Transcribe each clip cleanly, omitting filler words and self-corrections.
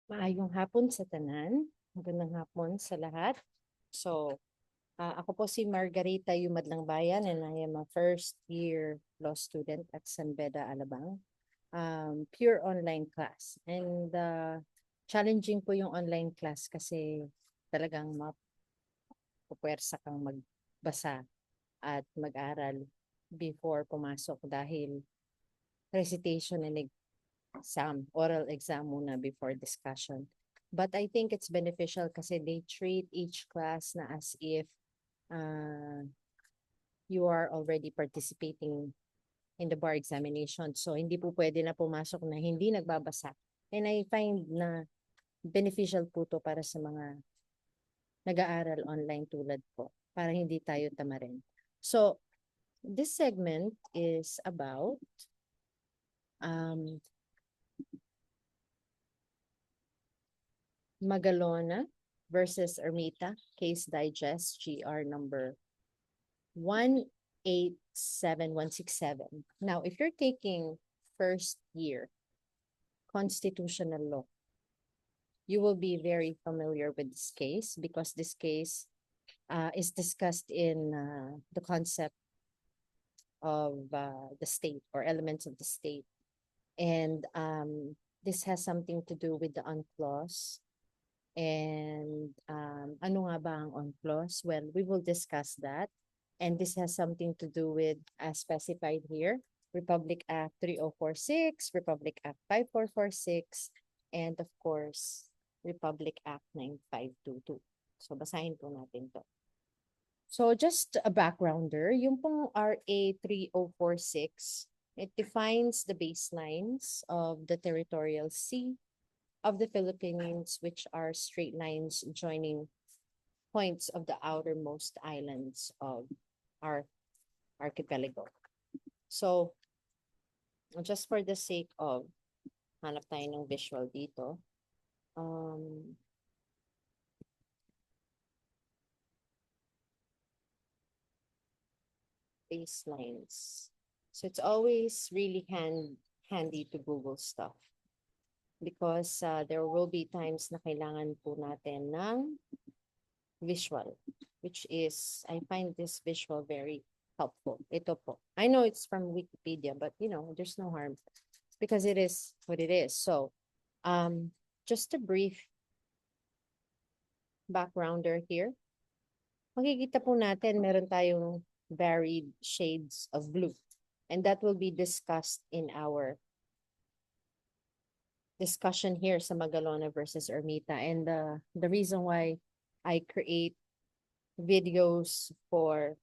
Maayong hapon sa tanan. Magandang hapon sa lahat. So, ako po si Margarita Yumadlang Bayan and I am a first year law student at Beda, Alabang. Pure online class. And challenging po yung online class kasi talagang mapupwersa kang magbasa at mag-aral before pumasok dahil recitation and exam, oral exam muna before discussion. But I think it's beneficial kasi they treat each class na as if uh, you are already participating in the bar examination. So, hindi po pwede na pumasok na hindi nagbabasa. And I find na beneficial po to para sa mga nag-aaral online tulad po para hindi tayo tamarin. So, this segment is about um, Magallona versus Ermita, Case Digest, GR number 187167. Now, if you're taking first year constitutional law, you will be very familiar with this case because this case is discussed in the concept of the state or elements of the state. And this has something to do with the on clause. And ano nga ba ang on clause? Well, we will discuss that. And this has something to do with, as specified here, Republic Act 3046, Republic Act 5446, and of course, Republic Act 9522. So, basahin po natin to. So, just a backgrounder, yung pong RA 3046, it defines the baselines of the territorial sea of the Philippines, which are straight lines joining points of the outermost islands of our archipelago. So, just for the sake of, hanap tayo ng visual dito. Baselines. So, it's always really handy to Google stuff because there will be times na kailangan po natin ng visual, which is, I find this visual very helpful. Ito po. I know it's from Wikipedia, but there's no harm because it is what it is. So, just a brief backgrounder here. Makikita po natin, meron tayong varied shades of blue. And that will be discussed in our discussion here sa Magallona versus Ermita. And the reason why I create videos for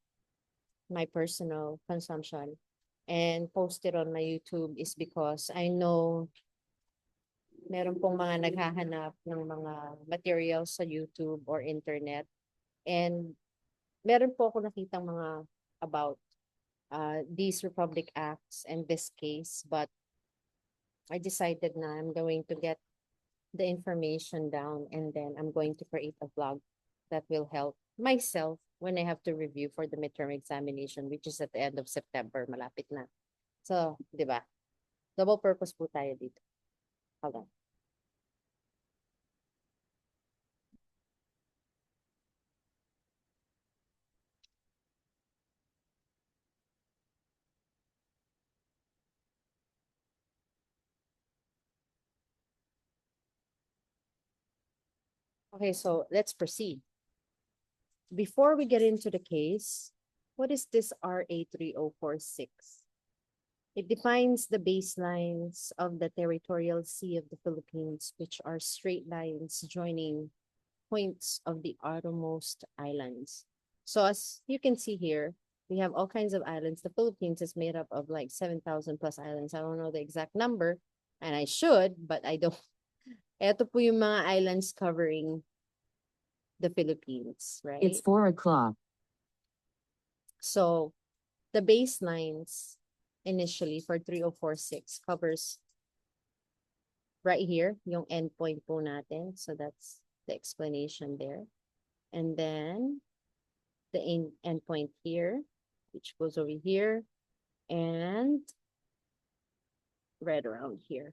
my personal consumption and post it on my YouTube is because I know meron pong mga naghahanap ng mga materials sa YouTube or internet. And meron po ako nakitang mga about these Republic Acts and this case, but I decided na I'm going to get the information down and then I'm going to create a vlog that will help myself when I have to review for the midterm examination, which is at the end of September, malapit na. So, di ba? Double purpose po tayo dito. Hold on. Okay, so let's proceed. Before we get into the case, what is this RA 3046? It defines the baselines of the territorial sea of the Philippines, which are straight lines joining points of the outermost islands. So as you can see here, we have all kinds of islands. The Philippines is made up of like 7,000 plus islands. I don't know the exact number, and I should, but I don't. Ito po yung mga islands covering the Philippines, right? It's 4 o'clock. So the baselines initially for 3046 covers right here, yung endpoint po natin. So that's the explanation there. And then the endpoint here, which goes over here, and right around here.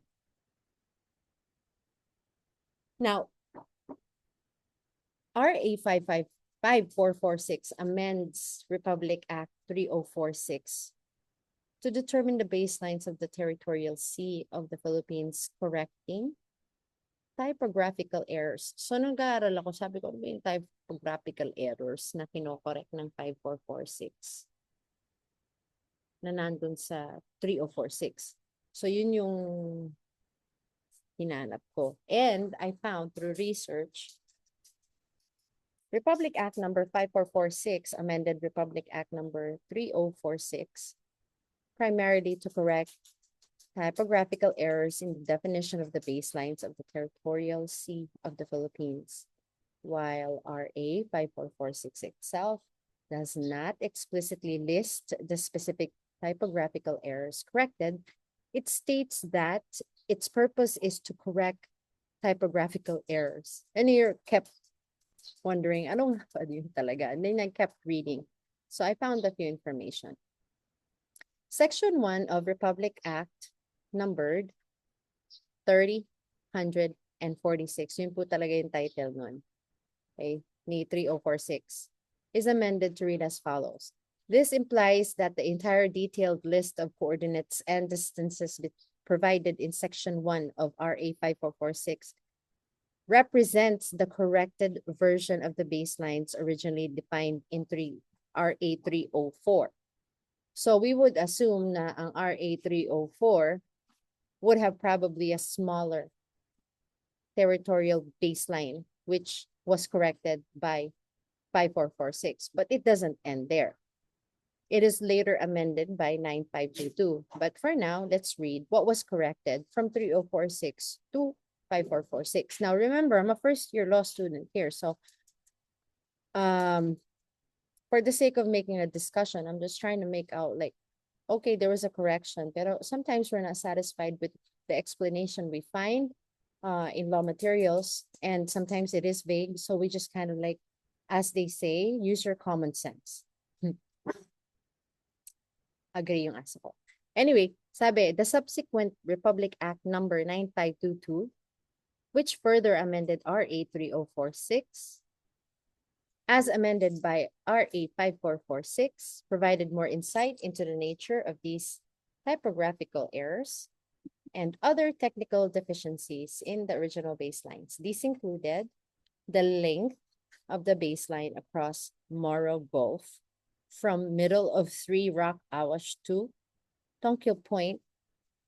Now, RA 5446 amends Republic Act 3046 to determine the baselines of the territorial sea of the Philippines, correcting typographical errors. So, nung nag-aaral ako, sabi ko, ano ba yung typographical errors na kinokorek ng 5446 na nandun sa 3046. So, yun yung hinanap ko. And I found through research, Republic Act number 5446 amended Republic Act number 3046 primarily to correct typographical errors in the definition of the baselines of the territorial sea of the Philippines, while RA 5446 itself does not explicitly list the specific typographical errors corrected. It states that its purpose is to correct typographical errors. And you're kept wondering, anong yun talaga? And then I kept reading. So I found a few information. Section 1 of Republic Act numbered 30,146. Yun po talaga yung title nun. Okay, ni 3046 is amended to read as follows. This implies that the entire detailed list of coordinates and distances provided in Section 1 of RA 5446 represents the corrected version of the baselines originally defined in RA 304. So we would assume na ang RA 304 would have probably a smaller territorial baseline, which was corrected by 5446, but it doesn't end there. It is later amended by 9522. But for now, let's read what was corrected from 3046 to 5446. Now, remember, I'm a first-year law student here. So, for the sake of making a discussion, I'm just trying to make out like, okay, there was a correction, but sometimes we're not satisfied with the explanation we find in law materials, and sometimes it is vague. So we just kind of like, as they say, use your common sense. Agree yung asa ko. Anyway, sabi, the subsequent Republic Act number 9522, which further amended RA 3046, as amended by RA 5446, provided more insight into the nature of these typographical errors and other technical deficiencies in the original baselines. These included the length of the baseline across Morro Gulf from middle of 3 Rock Awash to Tongkil Point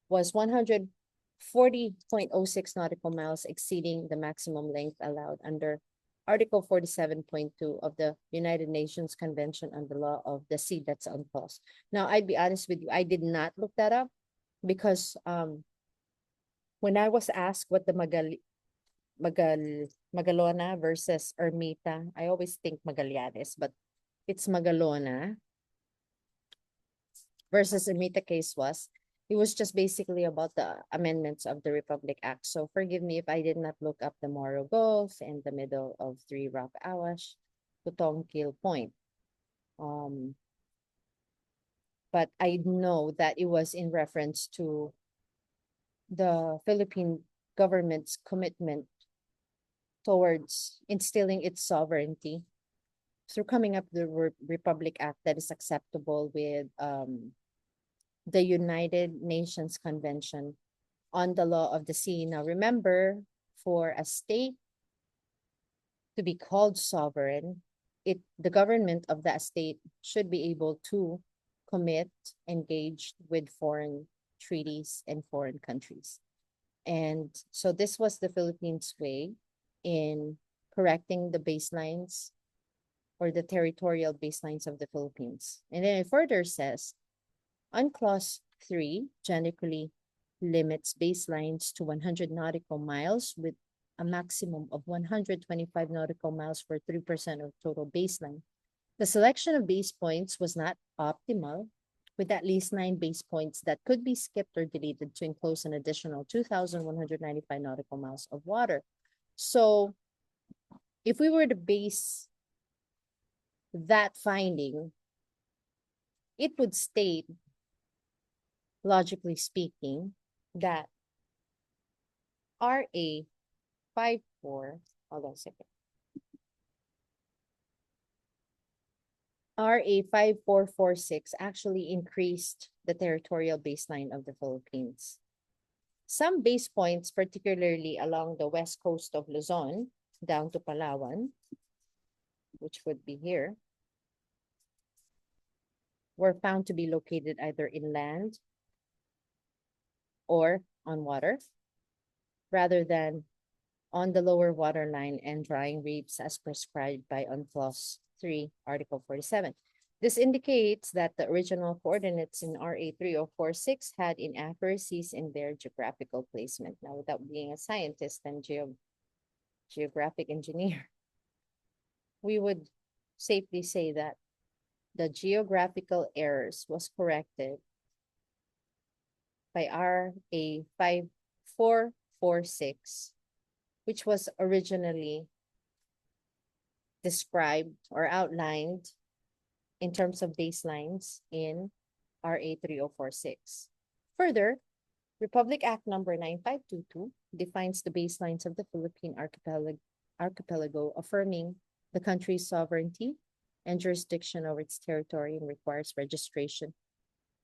was 140.06 nautical miles, exceeding the maximum length allowed under Article 47.2 of the United Nations Convention on the Law of the Sea that's unclosed. Now, I'd be honest with you, I did not look that up because when I was asked what the Magallona versus Ermita, I always think Magallanes, but it's Magallona versus Ermita case was, it was just basically about the amendments of the Republic Act. So forgive me if I did not look up the Morro Gulf and the middle of 3 Rock Awash to Tongkil Point. But I know that it was in reference to the Philippine government's commitment towards instilling its sovereignty through coming up with the Republic Act that is acceptable with the United Nations Convention on the Law of the Sea. Now, remember, for a state to be called sovereign, the government of that state should be able to commit, engage with foreign treaties and foreign countries. And so this was the Philippines' way in correcting the baselines or the territorial baselines of the Philippines. And then it further says, on clause 3, generically limits baselines to 100 nautical miles with a maximum of 125 nautical miles for 3% of total baseline. The selection of base points was not optimal, with at least 9 base points that could be skipped or deleted to enclose an additional 2,195 nautical miles of water. So if we were to base that finding, it would state, logically speaking, that RA 54, hold on a second. RA 5446 actually increased the territorial baseline of the Philippines. Some base points, particularly along the west coast of Luzon, down to Palawan, which would be here, were found to be located either inland or on water, rather than on the lower waterline and drying reefs as prescribed by UNCLOS 3, Article 47. This indicates that the original coordinates in RA 3046 had inaccuracies in their geographical placement. Now, without being a scientist and geographic engineer, we would safely say that the geographical errors was corrected by RA 5446, which was originally described or outlined in terms of baselines in RA 3046. Further, Republic Act number 9522 defines the baselines of the Philippine archipelago, affirming the country's sovereignty and jurisdiction over its territory, and requires registration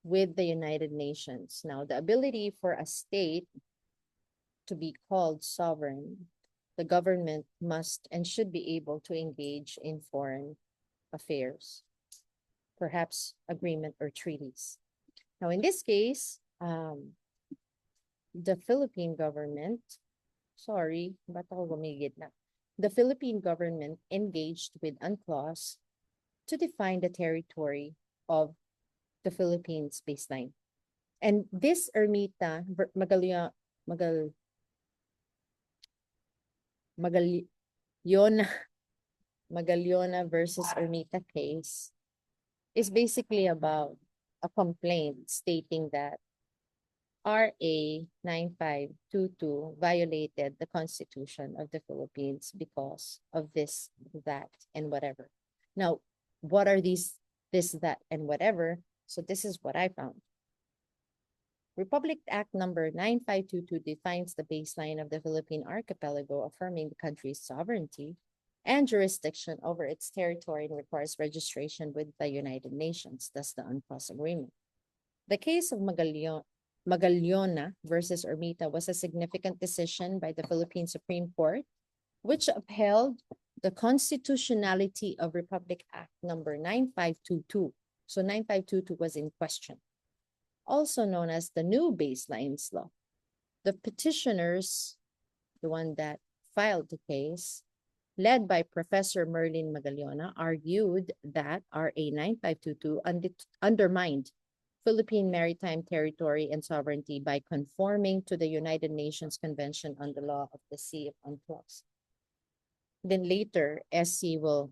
with the United Nations. Now, the ability for a state to be called sovereign, the government must and should be able to engage in foreign affairs, perhaps agreement or treaties. Now, in this case, the Philippine government, the Philippine government engaged with UNCLOS to define the territory of the Philippines baseline. And this Ermita, Magallona versus Ermita case is basically about a complaint stating that RA 9522 violated the Constitution of the Philippines because of this, that, and whatever. Now, what are these, this, that, and whatever? So this is what I found. Republic Act number 9522 defines the baseline of the Philippine archipelago, affirming the country's sovereignty and jurisdiction over its territory, and requires registration with the United Nations, thus the UNCLOS agreement. The case of Magallona versus Ermita was a significant decision by the Philippine Supreme Court, which upheld the constitutionality of Republic Act number 9522. So 9522 was in question, also known as the New Baselines Law. The petitioners, the one that filed the case, led by Professor Merlin Magallona, argued that RA 9522 undermined Philippine maritime territory and sovereignty by conforming to the United Nations Convention on the Law of the Sea of UNCLOS. Then later, SC will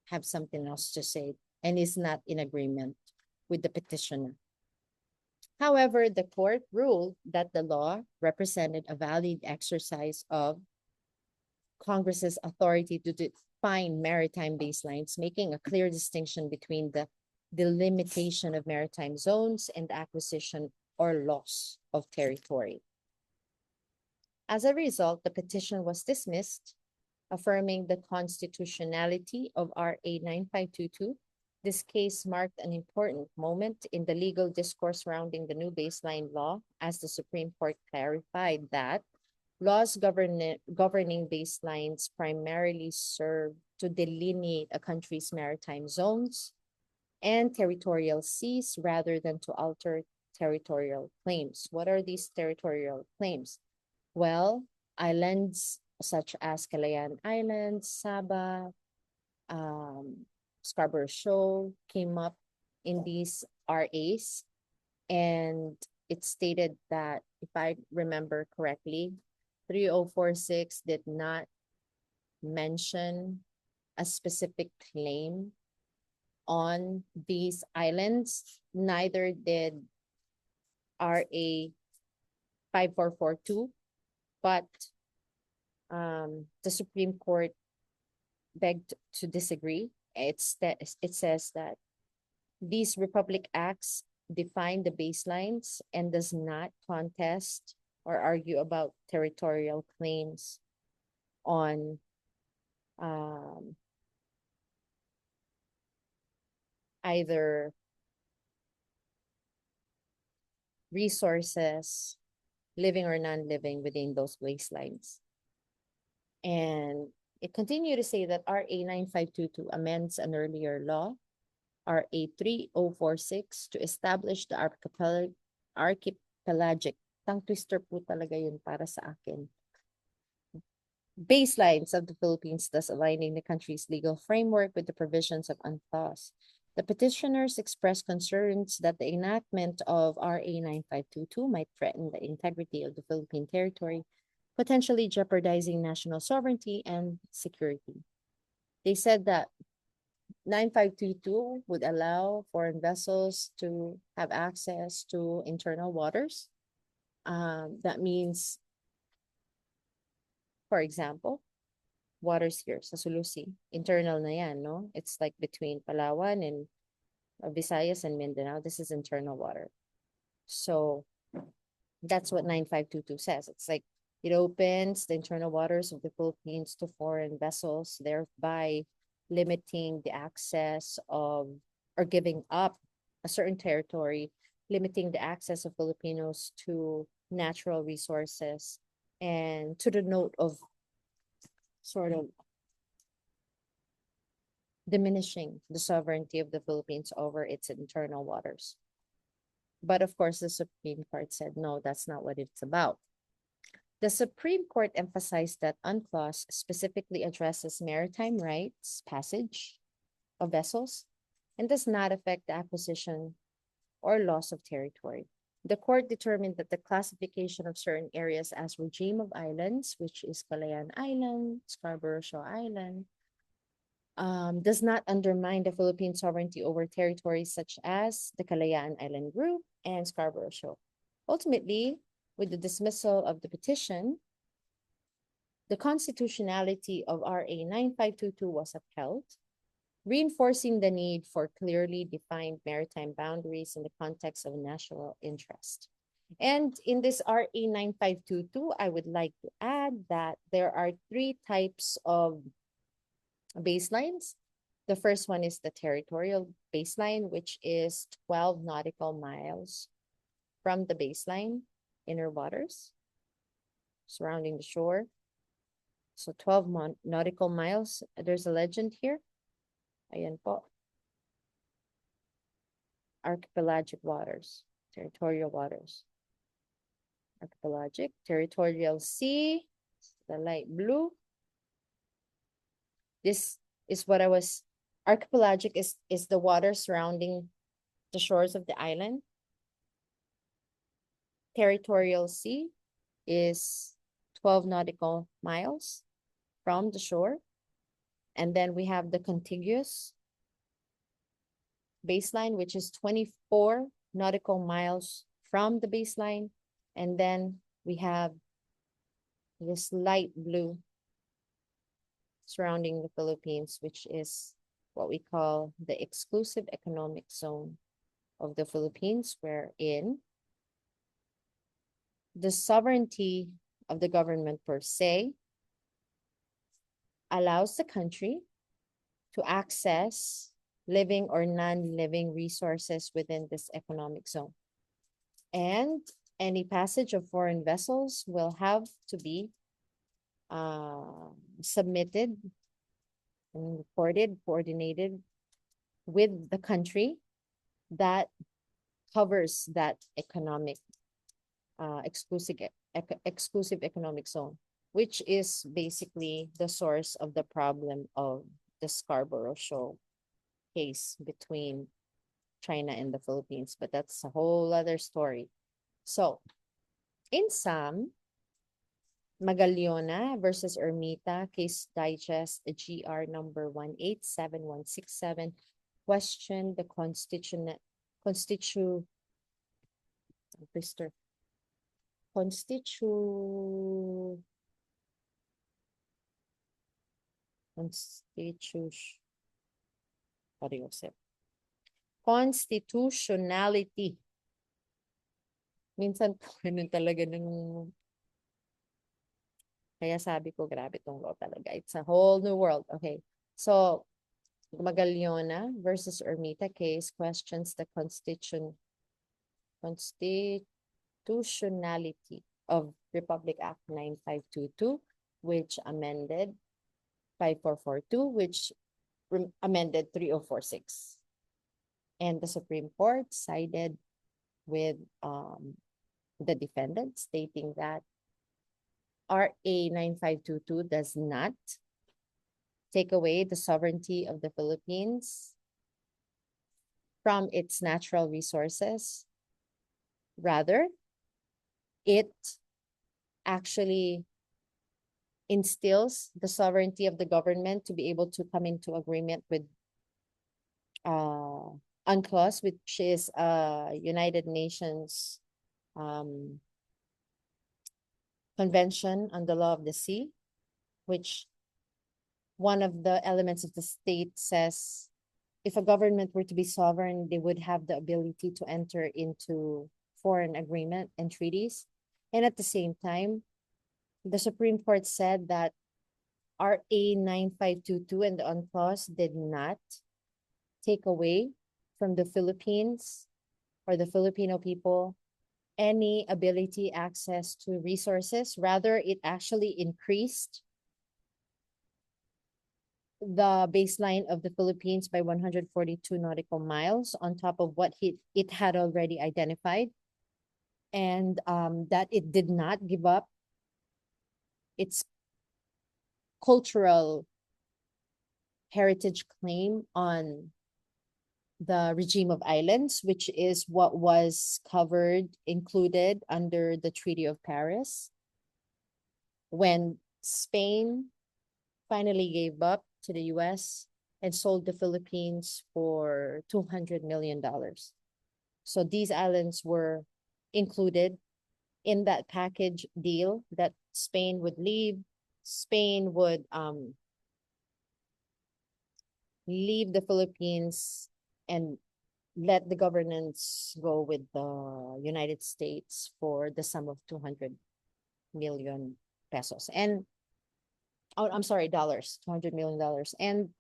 have something else to say and is not in agreement with the petitioner. However, the court ruled that the law represented a valid exercise of Congress's authority to define maritime baselines, making a clear distinction between the delimitation of maritime zones and acquisition or loss of territory. As a result, the petition was dismissed, affirming the constitutionality of RA 9522. This case marked an important moment in the legal discourse surrounding the new baseline law, as the Supreme Court clarified that laws governing baselines primarily serve to delineate a country's maritime zones and territorial seas rather than to alter territorial claims. What are these territorial claims? Well, islands such as Calayan Islands, Sabah, Scarborough Shoal came up in these RAs, and it stated that, if I remember correctly, 3046 did not mention a specific claim on these islands. Neither did RA 5442, but the Supreme Court begged to disagree. It says that these Republic Acts define the baselines and does not contest or argue about territorial claims on either resources, living or non-living within those waistlines. And it continued to say that RA 9522 amends an earlier law, RA 3046, to establish the archipelagic, tongue twister po talaga yun para sa akin, baselines of the Philippines, thus aligning the country's legal framework with the provisions of UNCLOS. The petitioners expressed concerns that the enactment of RA 9522 might threaten the integrity of the Philippine territory, potentially jeopardizing national sovereignty and security. They said that 9522 would allow foreign vessels to have access to internal waters. That means, for example, waters here sa Sulusi, internal na yan, no? It's like between Palawan and Visayas and Mindanao. This is internal water. So that's what 9522 says. It's like it opens the internal waters of the Philippines to foreign vessels, thereby limiting the access of or giving up a certain territory, limiting the access of Filipinos to natural resources, and to the note of sort of diminishing the sovereignty of the Philippines over its internal waters. But of course, the Supreme Court said, no, that's not what it's about. The Supreme Court emphasized that UNCLOS specifically addresses maritime rights, passage of vessels, and does not affect the acquisition or loss of territory. The court determined that the classification of certain areas as regime of islands, which is Calayan Island, Scarborough Shoal Island, does not undermine the Philippine sovereignty over territories such as the Calayan Island Group and Scarborough Shoal. Ultimately, with the dismissal of the petition, the constitutionality of RA 9522 was upheld, reinforcing the need for clearly defined maritime boundaries in the context of national interest. And in this RA 9522, I would like to add that there are three types of baselines. The first one is the territorial baseline, which is 12 nautical miles from the baseline, inner waters surrounding the shore. So 12 nautical miles. There's a legend here. Ayan po. Archipelagic waters, territorial waters. Archipelagic, territorial sea, the light blue. This is what archipelagic is the water surrounding the shores of the island. Territorial sea is 12 nautical miles from the shore. And then we have the contiguous baseline, which is 24 nautical miles from the baseline. And then we have this light blue surrounding the Philippines, which is what we call the exclusive economic zone of the Philippines, wherein the sovereignty of the government per se allows the country to access living or non-living resources within this economic zone. And any passage of foreign vessels will have to be submitted and reported, coordinated with the country that covers that economic exclusive economic zone, which is basically the source of the problem of the Scarborough Shoal case between China and the Philippines. But that's a whole other story. So, in sum, Magallona versus Ermita, Case Digest, GR number 187167, question the constitutional constitutionality. Minsan po, ganun talaga ng Kaya sabi ko, grabe tong law talaga. It's a whole new world. Okay. So, Magallona versus Ermita case questions the constitutionality of Republic Act 9522, which amended 5442, which amended 3046. And the Supreme Court sided with the defendant, stating that RA 9522 does not take away the sovereignty of the Philippines from its natural resources. Rather, it actually instills the sovereignty of the government to be able to come into agreement with UNCLOS, which is United Nations Convention on the Law of the Sea, which one of the elements of the state says if a government were to be sovereign, they would have the ability to enter into foreign agreement and treaties. And at the same time, the Supreme Court said that RA 9522 and the UNCLOS did not take away from the Philippines or the Filipino people any ability access to resources. Rather, it actually increased the baseline of the Philippines by 142 nautical miles on top of what it had already identified, and that it did not give up its cultural heritage claim on the regime of islands, which is what was included under the Treaty of Paris. When Spain finally gave up to the US and sold the Philippines for $200 million. So these islands were included in that package deal that Spain would leave. Spain would leave the Philippines and let the governance go with the United States for the sum of 200 million pesos. And I'm sorry, dollars, $200 million. And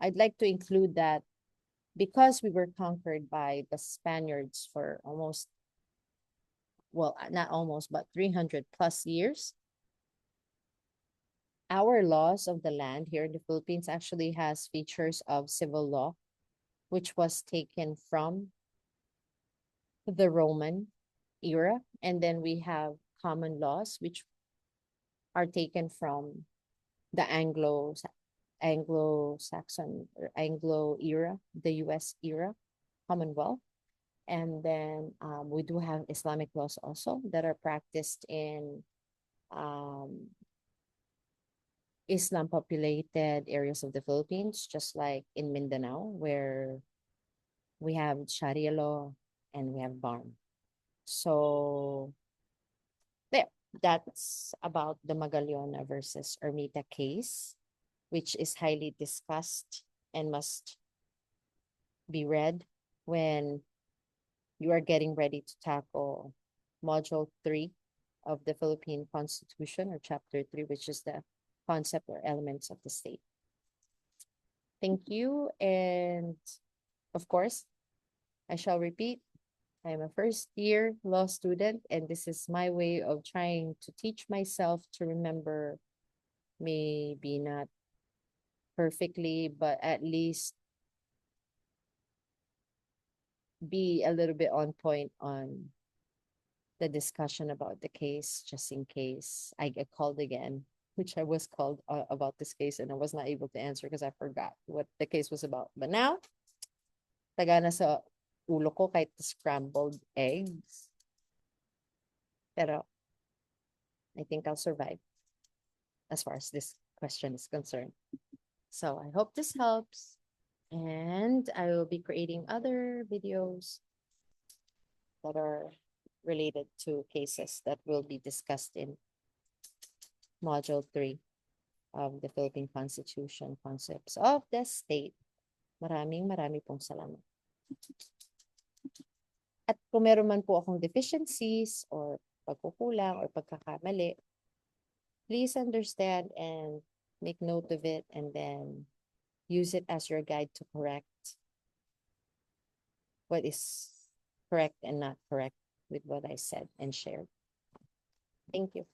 I'd like to include that because we were conquered by the Spaniards for almost, well, not almost, but 300 plus years, our laws of the land here in the Philippines actually has features of civil law, which was taken from the Roman era. And then we have common laws, which are taken from the Anglo-Saxon or Anglo era, the US era, Commonwealth. And then we do have Islamic laws also that are practiced in Islam populated areas of the Philippines, just like in Mindanao, where we have Sharia law and we have BARM. So there, that's about the Magallona versus Ermita case, which is highly discussed and must be read when you are getting ready to tackle Module 3 of the Philippine Constitution, or Chapter 3, which is the concept or elements of the state. Thank you. And of course, I shall repeat, I'm a first-year law student, and this is my way of trying to teach myself to remember, maybe not perfectly, but at least be a little bit on point on the discussion about the case, just in case I get called again, which I was called about this case and I was not able to answer because I forgot what the case was about. But now, taga na sa ulo ko kahit scrambled eggs. Pero I think I'll survive as far as this question is concerned. So I hope this helps. And I will be creating other videos that are related to cases that will be discussed in Module 3 of the Philippine Constitution, Concepts of the State. Marami pong salamat. At kung meron man po akong deficiencies or pagkukulang or pagkakamali, please understand and make note of it and then use it as your guide to correct what is correct and not correct with what I said and shared. Thank you.